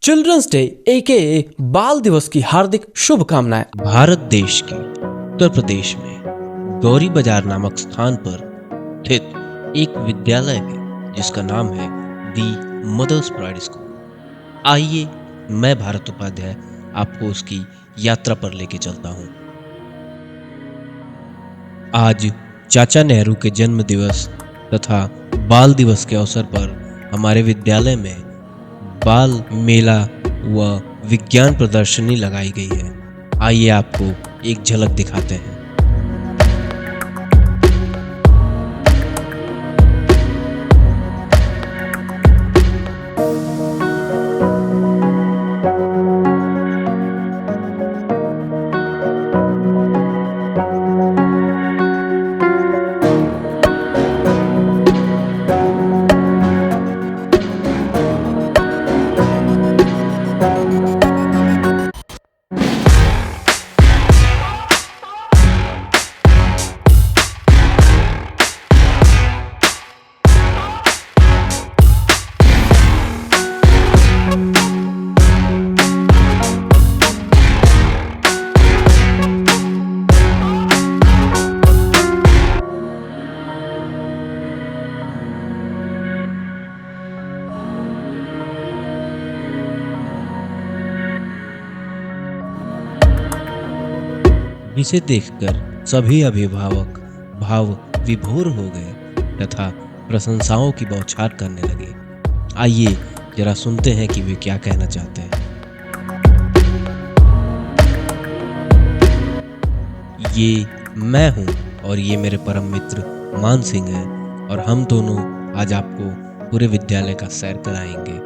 Children's day एके बाल दिवस की हार्दिक शुभकामनाएं। भारत देश के उत्तर प्रदेश में गौरी बाजार नामक स्थान पर स्थित एक विद्यालय है जिसका नाम है दी मदर्स प्राइड स्कूल। आइए मैं भारत उपाध्याय आपको उसकी यात्रा पर लेके चलता हूँ। आज चाचा नेहरू के जन्म दिवस तथा बाल दिवस के अवसर पर हमारे विद्यालय में बाल मेला व विज्ञान प्रदर्शनी लगाई गई है। आइए आपको एक झलक दिखाते हैं। जिसे देखकर सभी अभिभावक भाव विभोर हो गए तथा प्रशंसाओं की बौछार करने लगे। आइए जरा सुनते हैं कि वे क्या कहना चाहते हैं। ये मैं हूँ और ये मेरे परम मित्र मान सिंह हैं और हम दोनों आज आपको पूरे विद्यालय का सैर कराएंगे।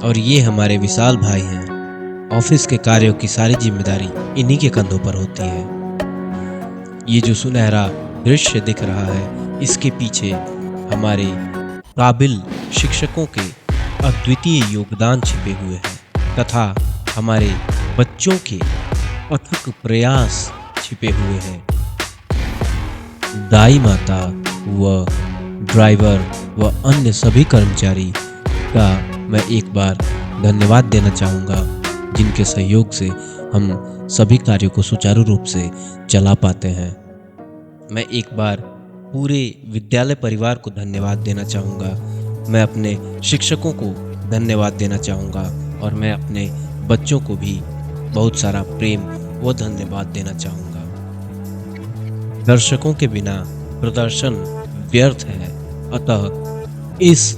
और ये हमारे विशाल भाई हैं। ऑफिस के कार्यों की सारी जिम्मेदारी इन्हीं के कंधों पर होती है। ये जो सुनहरा दृश्य दिख रहा है इसके पीछे हमारे काबिल शिक्षकों के अद्वितीय योगदान छिपे हुए हैं तथा हमारे बच्चों के अथक प्रयास छिपे हुए हैं। दाई माता व ड्राइवर व अन्य सभी कर्मचारी का मैं एक बार धन्यवाद देना चाहूँगा जिनके सहयोग से हम सभी कार्यों को सुचारू रूप से चला पाते हैं। मैं एक बार पूरे विद्यालय परिवार को धन्यवाद देना चाहूँगा। मैं अपने शिक्षकों को धन्यवाद देना चाहूँगा और मैं अपने बच्चों को भी बहुत सारा प्रेम व धन्यवाद देना चाहूँगा। दर्शकों के बिना प्रदर्शन व्यर्थ है, अतः इस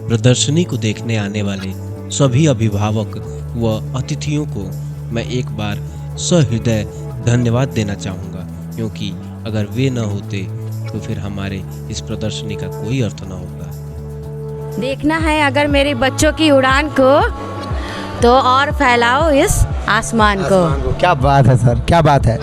प्रदर्शनी को देखने आने वाले सभी अभिभावक व अतिथियों को मैं एक बार सहृदय धन्यवाद देना चाहूँगा, क्योंकि अगर वे न होते तो फिर हमारे इस प्रदर्शनी का कोई अर्थ न होगा। देखना है अगर मेरे बच्चों की उड़ान को तो और फैलाओ इस आसमान को। क्या बात है सर, क्या बात है।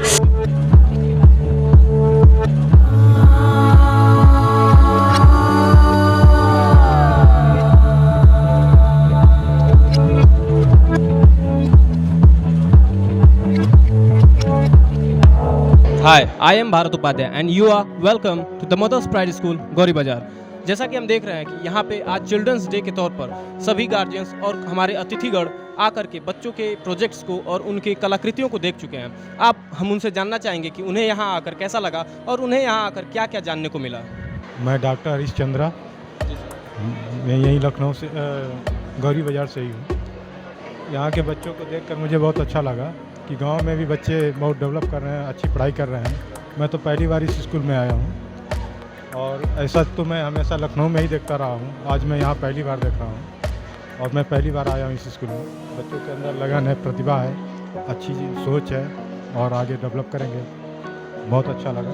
Hi, I am Bharat Upadhyay and you are welcome to the Mother's Pride School, Gauri बाजार। जैसा कि हम देख रहे हैं कि यहाँ पे आज चिल्ड्रंस डे के तौर पर सभी गार्जियंस और हमारे अतिथिगण आकर के बच्चों के प्रोजेक्ट्स को और उनकी कलाकृतियों को देख चुके हैं। हम उनसे जानना चाहेंगे कि उन्हें यहाँ आकर कैसा लगा और उन्हें यहाँ आकर क्या क्या जानने को मिला। मैं डॉक्टर हरीश चंद्रा, मैं यहीं लखनऊ से गौरी बाजार से ही हूँ। यहाँ के बच्चों को देखकर मुझे बहुत अच्छा लगा कि गांव में भी बच्चे बहुत डेवलप कर रहे हैं, अच्छी पढ़ाई कर रहे हैं। मैं तो पहली बार इस स्कूल में आया हूँ और ऐसा तो मैं हमेशा लखनऊ में ही देखता रहा हूँ। आज मैं यहाँ पहली बार देख रहा हूँ और मैं पहली बार आया हूँ इस स्कूल में। बच्चों के अंदर लगन है, प्रतिभा है, अच्छी सोच है और आगे डेवलप करेंगे। बहुत अच्छा लगा।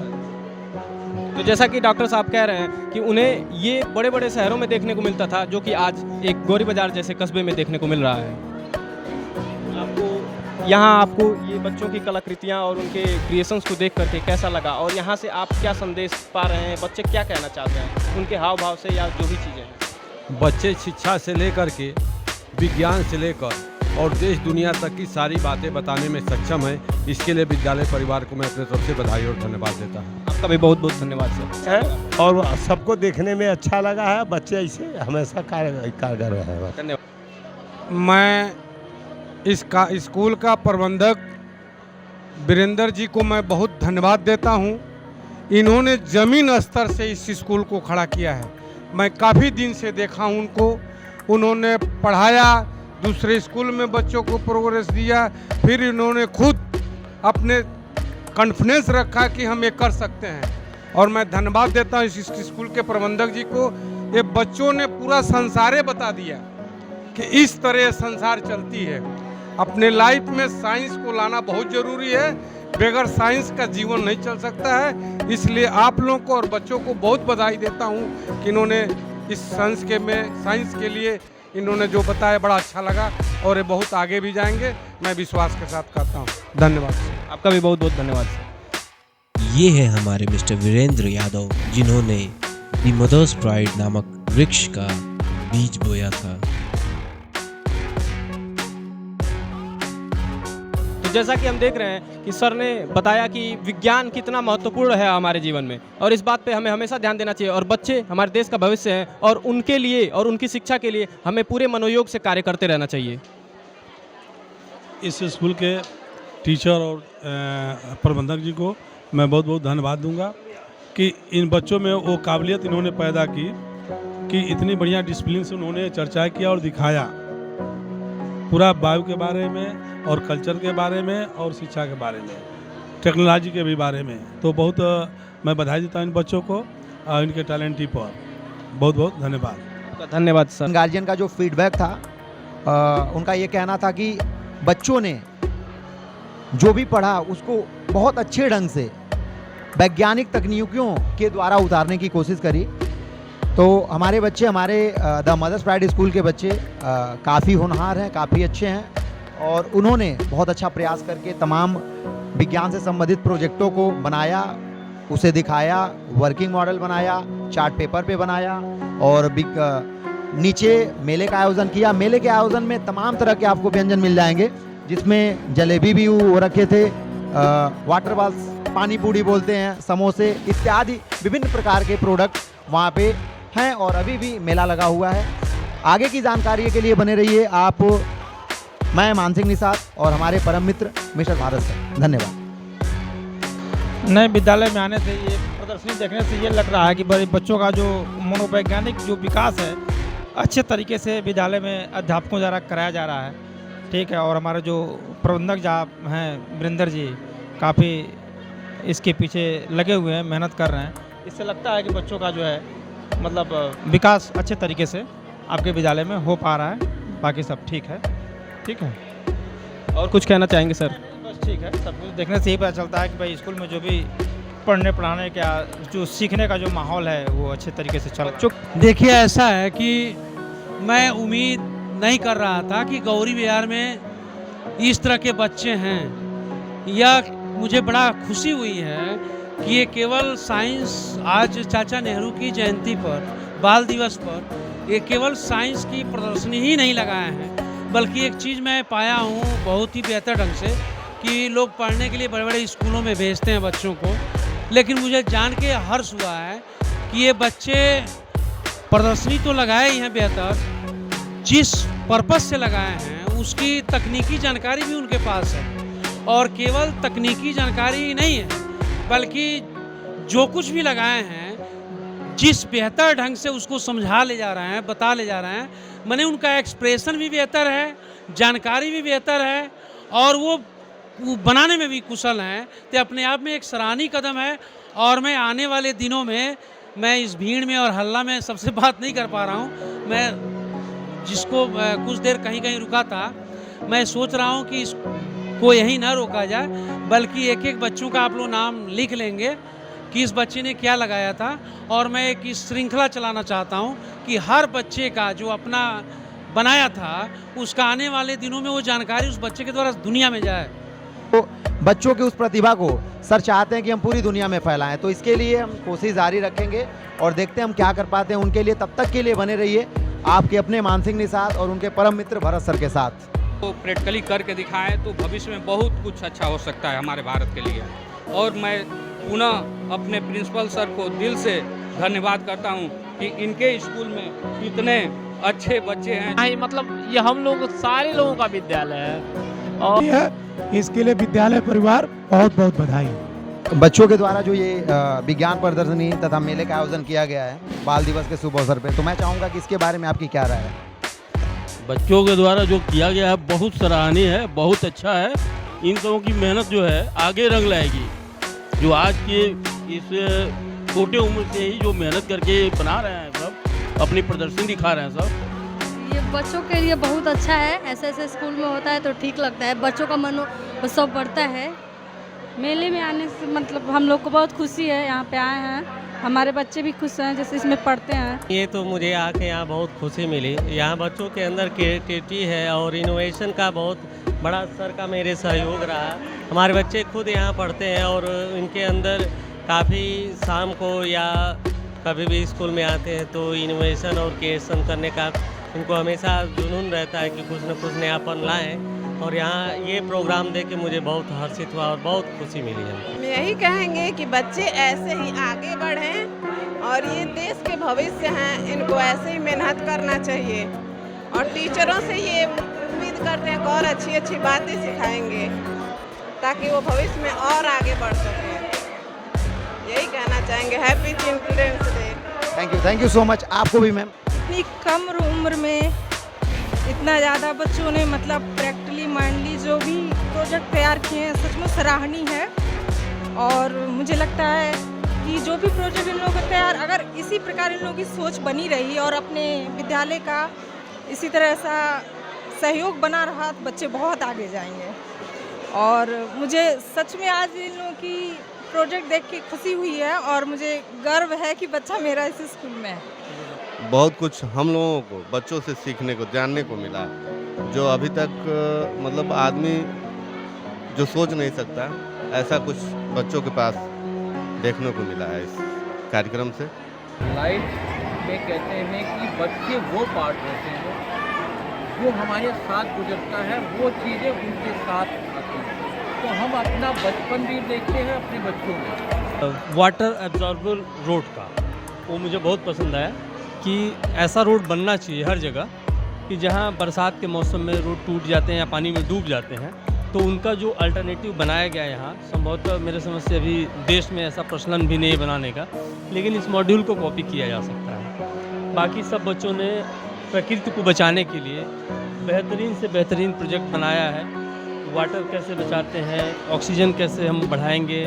तो जैसा कि डॉक्टर साहब कह रहे हैं कि उन्हें ये बड़े बड़े शहरों में देखने को मिलता था, जो कि आज एक गौरी बाजार जैसे कस्बे में देखने को मिल रहा है। यहाँ आपको ये बच्चों की कलाकृतियाँ और उनके क्रिएशंस को देख करके कैसा लगा और यहाँ से आप क्या संदेश पा रहे हैं, बच्चे क्या कहना चाहते हैं उनके हाव भाव से या जो भी चीज़ें हैं? बच्चे शिक्षा से लेकर के विज्ञान से लेकर और देश दुनिया तक की सारी बातें बताने में सक्षम है। इसके लिए विद्यालय परिवार को मैं अपने तरफ से बधाई और धन्यवाद देता हूँ। आपका भी बहुत बहुत धन्यवाद सर। और सबको देखने में अच्छा लगा है। बच्चे ऐसे हमेशा कारगर है। धन्यवाद। मैं इसका स्कूल का प्रबंधक वीरेंद्र जी को मैं बहुत धन्यवाद देता हूँ। इन्होंने ज़मीन स्तर से इस स्कूल को खड़ा किया है। मैं काफ़ी दिन से देखा हूँ उनको, उन्होंने पढ़ाया, दूसरे स्कूल में बच्चों को प्रोग्रेस दिया, फिर इन्होंने खुद अपने कॉन्फिडेंस रखा कि हम ये कर सकते हैं। और मैं धन्यवाद देता हूँ इस स्कूल के प्रबंधक जी को। ये बच्चों ने पूरा संसारे बता दिया कि इस तरह संसार चलती है। अपने लाइफ में साइंस को लाना बहुत ज़रूरी है, बगैर साइंस का जीवन नहीं चल सकता है। इसलिए आप लोगों को और बच्चों को बहुत बधाई देता हूँ कि इन्होंने इस साइंस के लिए इन्होंने जो बताया बड़ा अच्छा लगा, और ये बहुत आगे भी जाएंगे, मैं विश्वास के साथ कहता हूँ। धन्यवाद। आपका भी बहुत बहुत धन्यवाद सर। ये है हमारे मिस्टर वीरेंद्र यादव, जिन्होंने दी मदर्स प्राइड नामक वृक्ष का बीज बोया था। तो जैसा कि हम देख रहे हैं कि सर ने बताया कि विज्ञान कितना महत्वपूर्ण है हमारे जीवन में, और इस बात पे हमें हमेशा ध्यान देना चाहिए। और बच्चे हमारे देश का भविष्य हैं, और उनके लिए और उनकी शिक्षा के लिए हमें पूरे मनोयोग से कार्य करते रहना चाहिए। इस स्कूल के टीचर और प्रबंधक जी को मैं बहुत बहुत धन्यवाद दूंगा कि इन बच्चों में वो काबिलियत इन्होंने पैदा की कि इतनी बढ़िया डिसिप्लिन से उन्होंने चर्चा किया और दिखाया, पूरा वायु के बारे में और कल्चर के बारे में और शिक्षा के बारे में, टेक्नोलॉजी के भी बारे में। तो बहुत मैं बधाई देता हूँ इन बच्चों को और इनके टैलेंट पर बहुत बहुत धन्यवाद। धन्यवाद सर। गार्जियन का जो फीडबैक था, उनका ये कहना था कि बच्चों ने जो भी पढ़ा उसको बहुत अच्छे ढंग से वैज्ञानिक तकनीकों के द्वारा उतारने की कोशिश करी। तो हमारे बच्चे, हमारे द मदर्स प्राइड स्कूल के बच्चे काफ़ी होनहार हैं, काफ़ी अच्छे हैं, और उन्होंने बहुत अच्छा प्रयास करके तमाम विज्ञान से संबंधित प्रोजेक्टों को बनाया, उसे दिखाया, वर्किंग मॉडल बनाया, चार्ट पेपर पे बनाया, और नीचे मेले का आयोजन किया। मेले के आयोजन में तमाम तरह के आपको व्यंजन मिल जाएंगे, जिसमें जलेबी भी वो रखे थे, वाटर बॉल्स, पानी पूड़ी बोलते हैं, समोसे इत्यादि विभिन्न प्रकार के प्रोडक्ट वहाँ पे हैं, और अभी भी मेला लगा हुआ है। आगे की जानकारी के लिए बने रहिए आप। मैं मानसिंह निषाद और हमारे परम मित्र मिस्टर भारत सर, धन्यवाद। नए विद्यालय में आने से, ये प्रदर्शनी देखने से ये लग रहा है कि बच्चों का जो मनोवैज्ञानिक जो विकास है अच्छे तरीके से विद्यालय में अध्यापकों द्वारा कराया जा रहा है। ठीक है, और हमारे जो प्रबंधक साहब हैं वीरेंद्र जी, काफ़ी इसके पीछे लगे हुए हैं, मेहनत कर रहे हैं। इससे लगता है कि बच्चों का जो है मतलब विकास अच्छे तरीके से आपके विद्यालय में हो पा रहा है। बाकी सब ठीक है। ठीक है, और कुछ कहना चाहेंगे सर? बस ठीक है, सब कुछ देखने से ही पता चलता है कि भाई स्कूल में जो भी पढ़ने पढ़ाने का जो सीखने का जो माहौल है वो अच्छे तरीके से चल रहा। देखिए, ऐसा है कि मैं उम्मीद नहीं कर रहा था कि गौरी विहार में इस तरह के बच्चे हैं। यह मुझे बड़ा खुशी हुई है कि ये केवल साइंस, आज चाचा नेहरू की जयंती पर, बाल दिवस पर, ये केवल साइंस की प्रदर्शनी ही नहीं लगाए हैं, बल्कि एक चीज़ मैं पाया हूँ बहुत ही बेहतर ढंग से कि लोग पढ़ने के लिए बड़े बड़े स्कूलों में भेजते हैं बच्चों को, लेकिन मुझे जान के हर्ष हुआ है कि ये बच्चे प्रदर्शनी तो लगाए ही हैं बेहतर, जिस पर्पस से लगाए हैं उसकी तकनीकी जानकारी भी उनके पास है। और केवल तकनीकी जानकारी ही नहीं है, बल्कि जो कुछ भी लगाए हैं जिस बेहतर ढंग से उसको समझा ले जा रहे हैं, बता ले जा रहे हैं, माने उनका एक्सप्रेशन भी बेहतर है, जानकारी भी बेहतर है, और वो बनाने में भी कुशल हैं। तो अपने आप में एक सराहनीय कदम है। और मैं आने वाले दिनों में, मैं इस भीड़ में और हल्ला में सबसे बात नहीं कर पा रहा हूँ, मैं जिसको कुछ देर कहीं कहीं रुका था, मैं सोच रहा हूँ कि इसको यहीं ना रोका जाए, बल्कि एक एक बच्चों का आप लोग नाम लिख लेंगे कि इस बच्चे ने क्या लगाया था। और मैं एक इस श्रृंखला चलाना चाहता हूँ कि हर बच्चे का जो अपना बनाया था, उसका आने वाले दिनों में वो जानकारी उस बच्चे के द्वारा दुनिया में जाए। तो बच्चों की उस प्रतिभा को सर चाहते हैं कि हम पूरी दुनिया में फैलाएं, तो इसके लिए हम कोशिश जारी रखेंगे और देखते हैं हम क्या कर पाते हैं उनके लिए। तब तक के लिए बने रहिए आपके अपने मानसिंह निषाद और उनके परम मित्र भरत सर के साथ। तो प्रैक्टिकली करके दिखाएं तो भविष्य में बहुत कुछ अच्छा हो सकता है हमारे भारत के लिए। और मैं पुनः अपने प्रिंसिपल सर को दिल से धन्यवाद करता हूं कि इनके स्कूल में इतने अच्छे बच्चे हैं। मतलब ये हम लोग सारे लोगों का विद्यालय है और इसके लिए विद्यालय परिवार बहुत बहुत बधाई। बच्चों के द्वारा जो ये विज्ञान प्रदर्शनी तथा मेले का आयोजन किया गया है बाल दिवस के शुभ अवसर पे, तो मैं चाहूँगा कि इसके बारे में आपकी क्या राय है? बच्चों के द्वारा जो किया गया है बहुत सराहनीय है, बहुत अच्छा है। इन सबों की मेहनत जो है आगे रंग लाएगी। जो आज के इस छोटे उम्र से ही जो मेहनत करके बना रहे हैं सब, अपनी प्रदर्शनी दिखा रहे हैं सब, ये बच्चों के लिए बहुत अच्छा है। ऐसे ऐसे स्कूल में होता है तो ठीक लगता है, बच्चों का मनोत्सव बढ़ता है। मेले में आने से मतलब हम लोग को बहुत खुशी है, यहाँ पे आए हैं, हमारे बच्चे भी खुश हैं जैसे इसमें पढ़ते हैं। ये तो मुझे आके यहाँ बहुत खुशी मिली। यहाँ बच्चों के अंदर क्रिएटिविटी है और इनोवेशन का बहुत बड़ा स्तर का मेरे सहयोग रहा। हमारे बच्चे खुद यहाँ पढ़ते हैं और इनके अंदर काफ़ी शाम को या कभी भी स्कूल में आते हैं तो इनोवेशन और क्रिएशन करने का इनको हमेशा जुनून रहता है कि कुछ न कुछ नयापन लाएँ। और यहाँ ये प्रोग्राम देख के मुझे बहुत हर्षित हुआ और बहुत खुशी मिली है। यही कहेंगे कि बच्चे ऐसे ही आगे बढ़ें और ये देश के भविष्य हैं, इनको ऐसे ही मेहनत करना चाहिए और टीचरों से ये उम्मीद करते हैं कि और अच्छी अच्छी बातें सिखाएंगे ताकि वो भविष्य में और आगे बढ़ सकें। यही कहना चाहेंगे। Happy children's day. Thank you so much. आपको भी मैम। इतनी कम उम्र में इतना ज़्यादा बच्चों ने मतलब प्रैक्टिकली माइंडली जो भी प्रोजेक्ट तैयार किए हैं सच में सराहनीय है। और मुझे लगता है कि जो भी प्रोजेक्ट इन लोगों का तैयार, अगर इसी प्रकार इन लोगों की सोच बनी रही और अपने विद्यालय का इसी तरह सा सहयोग बना रहा तो बच्चे बहुत आगे जाएंगे। और मुझे सच में आज इन लोगों की प्रोजेक्ट देख के खुशी हुई है और मुझे गर्व है कि बच्चा मेरा इस स्कूल में है। बहुत कुछ हम लोगों को बच्चों से सीखने को, जानने को मिला, जो अभी तक मतलब आदमी जो सोच नहीं सकता, ऐसा कुछ बच्चों के पास देखने को मिला है इस कार्यक्रम से। लाइफ में कहते हैं कि बच्चे वो पार्ट होते हैं जो हमारे साथ गुजरता है, वो चीज़ें उनके साथ आती हैं। तो हम अपना बचपन भी देखते हैं अपने बच्चों में। वाटर एब्जॉर्बर रोड का वो मुझे बहुत पसंद आया कि ऐसा रोड बनना चाहिए हर जगह कि जहाँ बरसात के मौसम में रोड टूट जाते हैं या पानी में डूब जाते हैं तो उनका जो अल्टरनेटिव बनाया गया है यहाँ, संभवतः मेरे समझ से अभी देश में ऐसा प्रचलन भी नहीं है बनाने का, लेकिन इस मॉड्यूल को कॉपी किया जा सकता है। बाकी सब बच्चों ने प्रकृति को बचाने के लिए बेहतरीन से बेहतरीन प्रोजेक्ट बनाया है। वाटर कैसे बचाते हैं, ऑक्सीजन कैसे हम बढ़ाएंगे,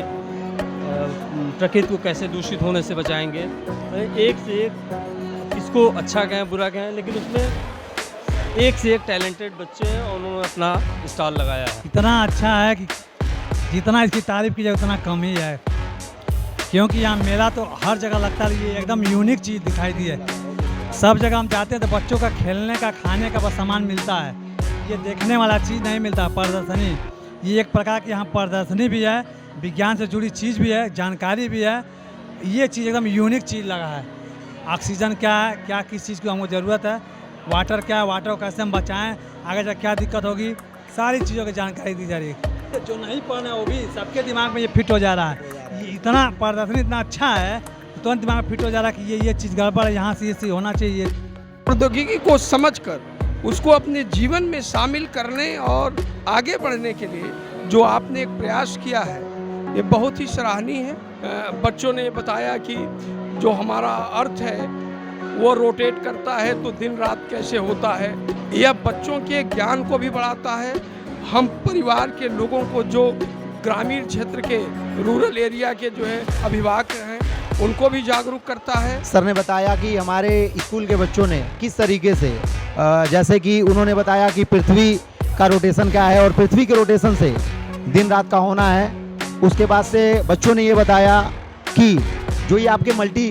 प्रकृति को कैसे दूषित होने से बचाएंगे, एक से एक इसको अच्छा कहें बुरा कहें, लेकिन उसमें एक से एक टैलेंटेड बच्चे हैं और उन्होंने अपना स्टॉल लगाया है। इतना अच्छा है कि जितना इसकी तारीफ़ की जाए उतना कम ही है, क्योंकि यहाँ मेला तो हर जगह लगता है, ये एकदम यूनिक चीज़ दिखाई दी है। सब जगह हम जाते हैं तो बच्चों का खेलने का, खाने का बस सामान मिलता है, ये देखने वाला चीज़ नहीं मिलता। प्रदर्शनी ये एक प्रकार की यहाँ प्रदर्शनी भी है, विज्ञान से जुड़ी चीज़ भी है, जानकारी भी है। ये चीज़ एकदम यूनिक चीज़ लगा है। ऑक्सीजन क्या है, क्या किस चीज़ की हमको ज़रूरत है, वाटर क्या है, वाटर को कैसे हम बचाएं, आगे जा क्या दिक्कत होगी, सारी चीज़ों की जानकारी दी जा रही है। जो नहीं पढ़ना वो भी सबके दिमाग में ये फिट हो जा रहा है। ये इतना प्रदर्शनी इतना अच्छा है, तुरंत दिमाग में फिट हो जा रहा है कि ये चीज़ गड़बड़ है, यहाँ से ये होना चाहिए। प्रौद्योगिकी को समझकर उसको अपने जीवन में शामिल करने और आगे बढ़ने के लिए जो आपने एक प्रयास किया है, ये बहुत ही सराहनीय है। बच्चों ने बताया कि जो हमारा अर्थ है वो रोटेट करता है तो दिन रात कैसे होता है, यह बच्चों के ज्ञान को भी बढ़ाता है। हम परिवार के लोगों को, जो ग्रामीण क्षेत्र के, रूरल एरिया के जो है अभिभावक हैं, उनको भी जागरूक करता है। सर ने बताया कि हमारे स्कूल के बच्चों ने किस तरीके से, जैसे कि उन्होंने बताया कि पृथ्वी का रोटेशन क्या है और पृथ्वी के रोटेशन से दिन रात का होना है। उसके बाद से बच्चों ने ये बताया कि जो ये आपके मल्टी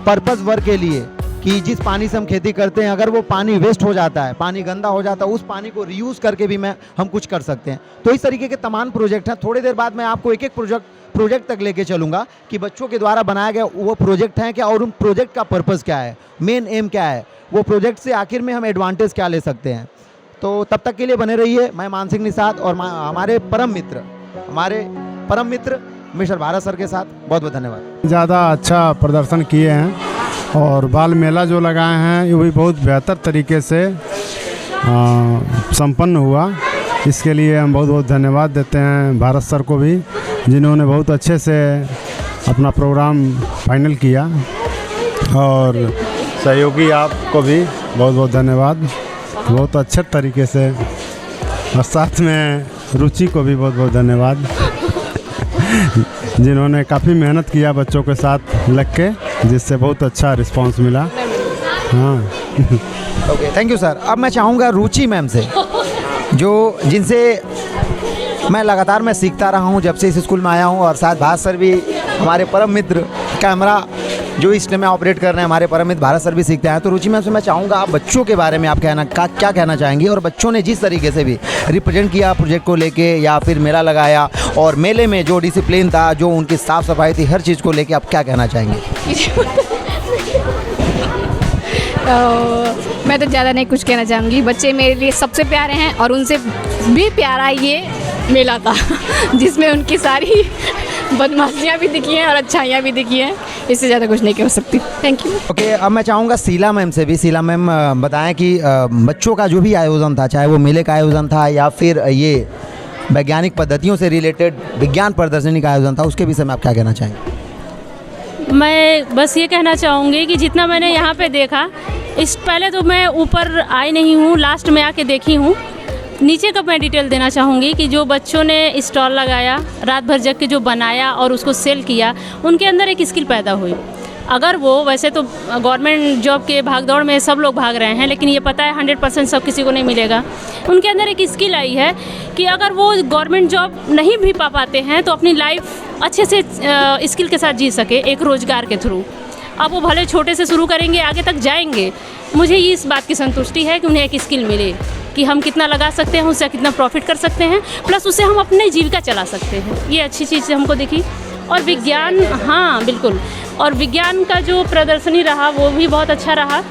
पर्पज़ वर्क के लिए, कि जिस पानी से हम खेती करते हैं अगर वो पानी वेस्ट हो जाता है, पानी गंदा हो जाता है, उस पानी को रीयूज़ करके भी हम कुछ कर सकते हैं। तो इस तरीके के तमाम प्रोजेक्ट हैं। थोड़ी देर बाद मैं आपको एक एक प्रोजेक्ट तक लेके चलूँगा कि बच्चों के द्वारा बनाया गया वो प्रोजेक्ट हैं क्या और उन प्रोजेक्ट का पर्पज़ क्या है, मेन एम क्या है, वो प्रोजेक्ट से आखिर में हम एडवांटेज क्या ले सकते हैं। तो तब तक के लिए बने रहिए। मैं मान सिंह निषाद और हमारे परम मित्र मिस्टर भारत सर के साथ बहुत बहुत धन्यवाद। ज़्यादा अच्छा प्रदर्शन किए हैं और बाल मेला जो लगाए हैं ये भी बहुत बेहतर तरीके से संपन्न हुआ। इसके लिए हम बहुत बहुत धन्यवाद देते हैं भारत सर को भी, जिन्होंने बहुत अच्छे से अपना प्रोग्राम फाइनल किया, और सहयोगी आपको भी बहुत बहुत धन्यवाद, बहुत अच्छे तरीके से, और साथ में रुचि को भी बहुत बहुत धन्यवाद जिन्होंने काफ़ी मेहनत किया बच्चों के साथ लग के, जिससे बहुत अच्छा रिस्पांस मिला। हाँ ओके, थैंक यू सर। अब मैं चाहूँगा रुचि मैम से, जो जिनसे मैं लगातार सीखता रहा हूँ जब से इस स्कूल में आया हूँ, और साथ भारत सर भी हमारे परम मित्र, कैमरा जो इस टाइम में ऑपरेट कर रहे हैं हमारे परम मित्र भारत सर भी सीखते हैं। तो रुचि मैम से मैं चाहूँगा आप बच्चों के बारे में आप क्या कहना चाहेंगी, और बच्चों ने जिस तरीके से भी रिप्रेजेंट किया प्रोजेक्ट को लेके, या फिर मेला लगाया, और मेले में जो डिसिप्लिन था, जो उनकी साफ़ सफाई थी, हर चीज़ को लेके आप क्या कहना चाहेंगे? मैं तो ज़्यादा नहीं कुछ कहना चाहूँगी। बच्चे मेरे लिए सबसे प्यारे हैं, और उनसे भी प्यारा ये मेला था जिसमें उनकी सारी बदमाशियाँ भी दिखी हैं और अच्छाइयाँ भी दिखी हैं। इससे ज़्यादा कुछ नहीं कह सकती। Thank you. ओके, अब मैं चाहूँगा शीला मैम से भी। शीला मैम बताएं कि बच्चों का जो भी आयोजन था, चाहे वो मेले का आयोजन था या फिर ये वैज्ञानिक पद्धतियों से रिलेटेड विज्ञान प्रदर्शनी का आयोजन था, उसके विषय में आप क्या कहना चाहेंगे? मैं बस ये कहना चाहूँगी कि जितना मैंने यहाँ पे देखा, इस पहले तो मैं ऊपर आई नहीं हूँ, लास्ट में आके देखी हूँ। नीचे का मैं डिटेल देना चाहूँगी कि जो बच्चों ने स्टॉल लगाया, रात भर जग के जो बनाया और उसको सेल किया, उनके अंदर एक स्किल पैदा हुई। अगर वो, वैसे तो गवर्नमेंट जॉब के भागदौड़ में सब लोग भाग रहे हैं, लेकिन ये पता है 100% सब किसी को नहीं मिलेगा। उनके अंदर एक स्किल आई है कि अगर वो गवर्नमेंट जॉब नहीं भी पा पाते हैं तो अपनी लाइफ अच्छे से स्किल के साथ जी सके, एक रोज़गार के थ्रू। अब वो भले छोटे से शुरू करेंगे, आगे तक जाएंगे। मुझे इस बात की संतुष्टि है कि उन्हें एक स्किल मिले कि हम कितना लगा सकते हैं, उससे कितना प्रॉफिट कर सकते हैं, प्लस उससे हम अपनी जीविका चला सकते हैं। ये अच्छी चीज़ हमको दिखी। और विज्ञान, हाँ बिल्कुल, और विज्ञान का जो प्रदर्शनी रहा वो भी बहुत अच्छा रहा।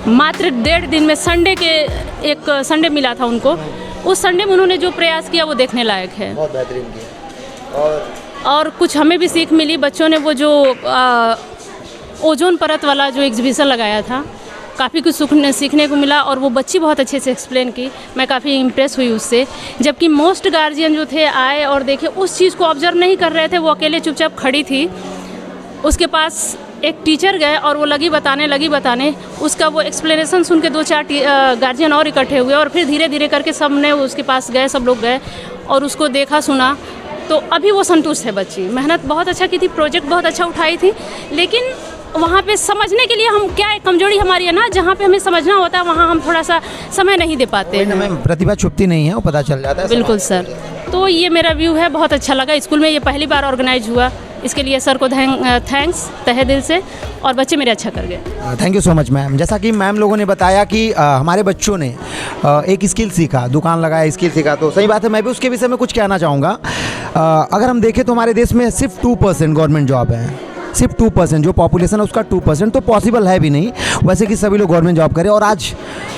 मात्र 1.5 दिन में एक संडे मिला था उनको, उस संडे में उन्होंने जो प्रयास किया वो देखने लायक है। बहुत बेहतरीन किया। और कुछ हमें भी सीख मिली। बच्चों ने वो जो ओजोन परत वाला जो एग्जीबिशन लगाया था, काफ़ी कुछ सीखने को मिला, और वो बच्ची बहुत अच्छे से एक्सप्लेन की। मैं काफ़ी इम्प्रेस हुई उससे। जबकि मोस्ट गार्जियन जो थे आए और देखे, उस चीज़ को ऑब्जर्व नहीं कर रहे थे, वो अकेले चुपचाप खड़ी थी। उसके पास एक टीचर गए और वो लगी बताने, उसका वो एक्सप्लेनेशन सुन के 2-4 गार्जियन और इकट्ठे हुए, और फिर धीरे धीरे करके सब ने उसके पास गए, सब लोग गए और उसको देखा, सुना। तो अभी वो संतुष्ट है बच्ची। मेहनत बहुत अच्छा की थी, प्रोजेक्ट बहुत अच्छा उठाई थी, लेकिन वहाँ पे समझने के लिए हम क्या, एक कमजोरी हमारी है ना, जहाँ पे हमें समझना होता है वहाँ हम थोड़ा सा समय नहीं दे पाते हैं। प्रतिभा छुपती नहीं है, वो पता चल जाता है। बिल्कुल सर। तो ये मेरा व्यू है, बहुत अच्छा लगा। स्कूल में ये पहली बार ऑर्गेनाइज हुआ, इसके लिए सर को थैंक्स तहे दिल से, और बच्चे मेरे अच्छा कर गए। Thank you so much ma'am. जैसा कि मैम लोगों ने बताया कि हमारे बच्चों ने एक स्किल सीखा, दुकान लगाया, स्किल सीखा, तो सही बात है। मैं भी उसके विषय में कुछ कहना चाहूँगा। अगर हम देखें तो हमारे देश में सिर्फ 2% गवर्नमेंट जॉब है, सिर्फ 2%। जो पॉपुलेशन है उसका 2%, तो पॉसिबल है भी नहीं वैसे कि सभी लोग गवर्नमेंट जॉब करें। और आज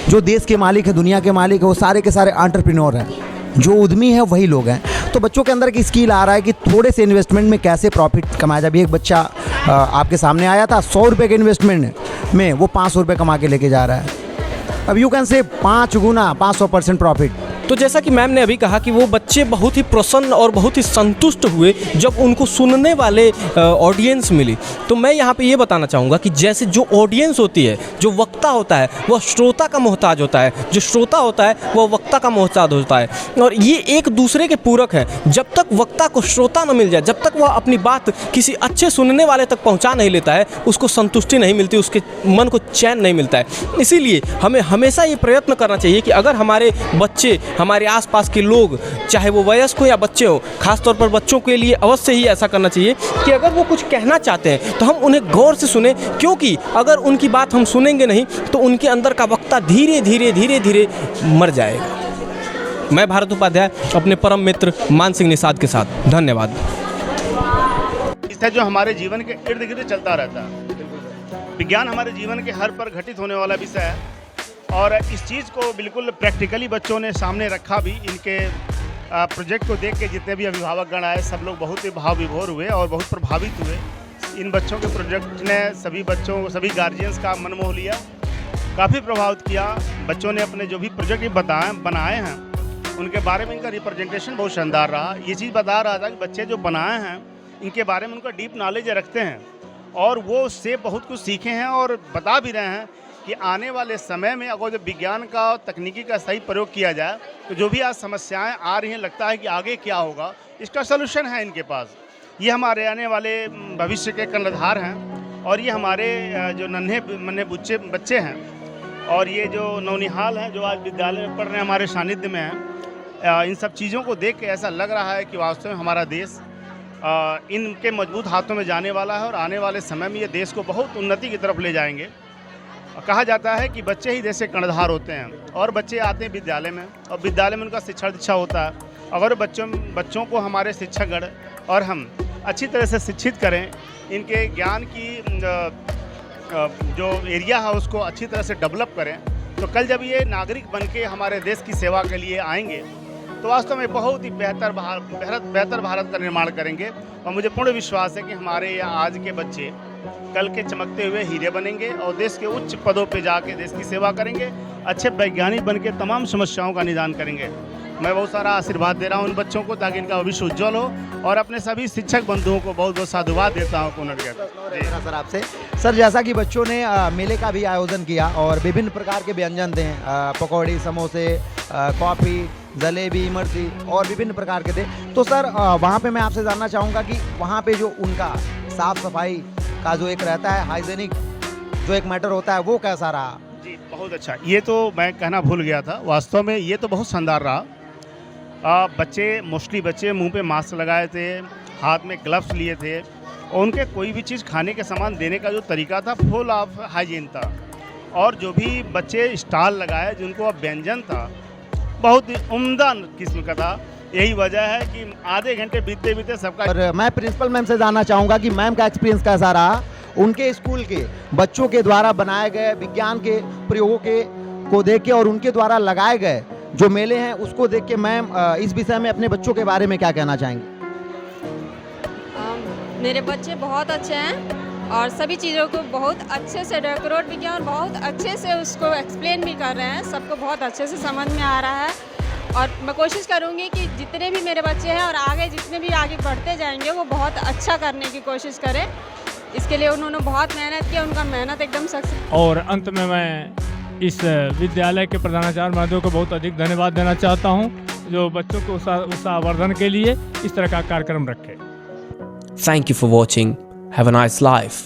जो देश के मालिक है, दुनिया के मालिक है, वो सारे के सारे एंटरप्रेन्योर हैं, जो उद्यमी है वही लोग हैं। तो बच्चों के अंदर एक स्किल आ रहा है कि थोड़े से इन्वेस्टमेंट में कैसे प्रॉफिट कमाया जाए। अभी एक बच्चा आपके सामने आया था, 100 रुपये के इन्वेस्टमेंट में वो 500 रुपये कमा के लेके जा रहा है। अब you can say 5 Guna 500% profit. तो जैसा कि मैम ने अभी कहा कि वो बच्चे बहुत ही प्रसन्न और बहुत ही संतुष्ट हुए जब उनको सुनने वाले ऑडियंस मिली। तो मैं यहाँ पे ये बताना चाहूँगा कि जैसे जो ऑडियंस होती है, जो वक्ता होता है, वह श्रोता का मोहताज होता है, जो श्रोता होता है वह वक्ता का मोहताज होता है, और ये एक दूसरे के पूरक हैं। जब तक वक्ता को श्रोता न मिल जाए, जब तक वह अपनी बात किसी अच्छे सुनने वाले तक पहुँचा नहीं लेता है, उसको संतुष्टि नहीं मिलती, उसके मन को चैन नहीं मिलता है। इसीलिए हमें हमेशा ये प्रयत्न करना चाहिए कि अगर हमारे बच्चे, हमारे आसपास के लोग, चाहे वो वयस्क हो या बच्चे हो, खासतौर पर बच्चों के लिए अवश्य ही ऐसा करना चाहिए कि अगर वो कुछ कहना चाहते हैं तो हम उन्हें गौर से सुने, क्योंकि अगर उनकी बात हम सुनेंगे नहीं तो उनके अंदर का वक्ता धीरे धीरे मर जाएगा। मैं भारत उपाध्याय अपने परम मित्र मान सिंह निषाद के साथ, धन्यवाद। जो हमारे जीवन के इर्द गिर्द चलता रहता है। विज्ञान हमारे जीवन के हर पर घटित होने वाला विषय है, और इस चीज़ को बिल्कुल प्रैक्टिकली बच्चों ने सामने रखा भी। इनके प्रोजेक्ट को देख के जितने भी अभिभावकगण आए, सब लोग बहुत ही भाव विभोर हुए और बहुत प्रभावित हुए। इन बच्चों के प्रोजेक्ट ने सभी बच्चों को, सभी गार्जियंस का मन मोह लिया, काफ़ी प्रभावित किया। बच्चों ने अपने जो भी प्रोजेक्ट बनाए हैं उनके बारे में इनका रिप्रेजेंटेशन बहुत शानदार रहा। ये चीज़ बता रहा था कि बच्चे जो बनाए हैं इनके बारे में उनका डीप नॉलेज रखते हैं और वो उससे बहुत कुछ सीखे हैं और बता भी रहे हैं कि आने वाले समय में अगर जब विज्ञान का और तकनीकी का सही प्रयोग किया जाए तो जो भी आज समस्याएं आ रही हैं, लगता है कि आगे क्या होगा, इसका सलूशन है इनके पास। ये हमारे आने वाले भविष्य के कर्णधार हैं और ये हमारे जो नन्हे बच्चे हैं और ये जो नौनिहाल हैं जो आज विद्यालय में पढ़ रहे हैं, हमारे सानिध्य में हैं। इन सब चीज़ों को देख के ऐसा लग रहा है कि वास्तव में हमारा देश इनके मजबूत हाथों में जाने वाला है और आने वाले समय में ये देश को बहुत उन्नति की तरफ ले जाएंगे। कहा जाता है कि बच्चे ही देश के कर्णधार होते हैं और बच्चे आते हैं विद्यालय में और विद्यालय में उनका शिक्षा दीक्षा होता है। अगर बच्चों को हमारे शिक्षकगण और हम अच्छी तरह से शिक्षित करें, इनके ज्ञान की जो एरिया है उसको अच्छी तरह से डेवलप करें, तो कल जब ये नागरिक बन के हमारे देश की सेवा के लिए आएंगे तो वास्तव में बहुत ही बेहतर भारत का निर्माण करेंगे। और मुझे पूर्ण विश्वास है कि हमारे आज के बच्चे कल के चमकते हुए हीरे बनेंगे और देश के उच्च पदों पे जाके देश की सेवा करेंगे, अच्छे वैज्ञानिक बन के तमाम समस्याओं का निदान करेंगे। मैं बहुत सारा आशीर्वाद दे रहा हूँ उन बच्चों को ताकि इनका भविष्य उज्ज्वल हो और अपने सभी शिक्षक बंधुओं को बहुत बहुत साधुवाद देता हूँ सर आपसे। सर जैसा कि बच्चों ने मेले का भी आयोजन किया और विभिन्न प्रकार के व्यंजन थे, पकौड़ी, समोसे, कॉफ़ी, जलेबी, इमरती और विभिन्न प्रकार के थे, तो सर वहाँ पे मैं आपसे जानना चाहूँगा कि वहाँ पे जो उनका साफ़ सफाई का जो एक रहता है, हाइजेनिक जो एक मैटर होता है, वो कैसा रहा? जी बहुत अच्छा। ये तो मैं कहना भूल गया था, वास्तव में ये तो बहुत शानदार रहा। मोस्टली बच्चे मुंह पे मास्क लगाए थे, हाथ में ग्लव्स लिए थे और उनके कोई भी चीज़ खाने के सामान देने का जो तरीका था फुल ऑफ हाइजीन था। और जो भी बच्चे स्टॉल लगाए जिनको व्यंजन था बहुत ही उम्दा किस्म का था। यही वजह है कि आधे घंटे बीतते बीतते सबका। और मैं प्रिंसिपल मैम से जानना चाहूँगा कि मैम का एक्सपीरियंस कैसा रहा उनके स्कूल के बच्चों के द्वारा बनाए गए विज्ञान के प्रयोगों को देख के और उनके द्वारा लगाए गए जो मेले हैं उसको देख के मैम इस विषय में अपने बच्चों के बारे में क्या कहना चाहेंगे? मेरे बच्चे बहुत अच्छे हैं और सभी चीज़ों को बहुत अच्छे से डेकोरेट भी किया और बहुत अच्छे से उसको एक्सप्लेन भी कर रहे हैं, सबको बहुत अच्छे से समझ में आ रहा है। और मैं कोशिश करूँगी कि जितने भी मेरे बच्चे हैं और आगे जितने भी आगे बढ़ते जाएंगे वो बहुत अच्छा करने की कोशिश करें। इसके लिए उन्होंने बहुत मेहनत की, उनका मेहनत एकदम सक्सेस। और अंत में मैं इस विद्यालय के प्रधानाचार्य महोदय को बहुत अधिक धन्यवाद देना चाहता हूं जो बच्चों को उत्साहवर्धन के लिए इस तरह का कार्यक्रम रखे। Thank you for watching. Have a nice life.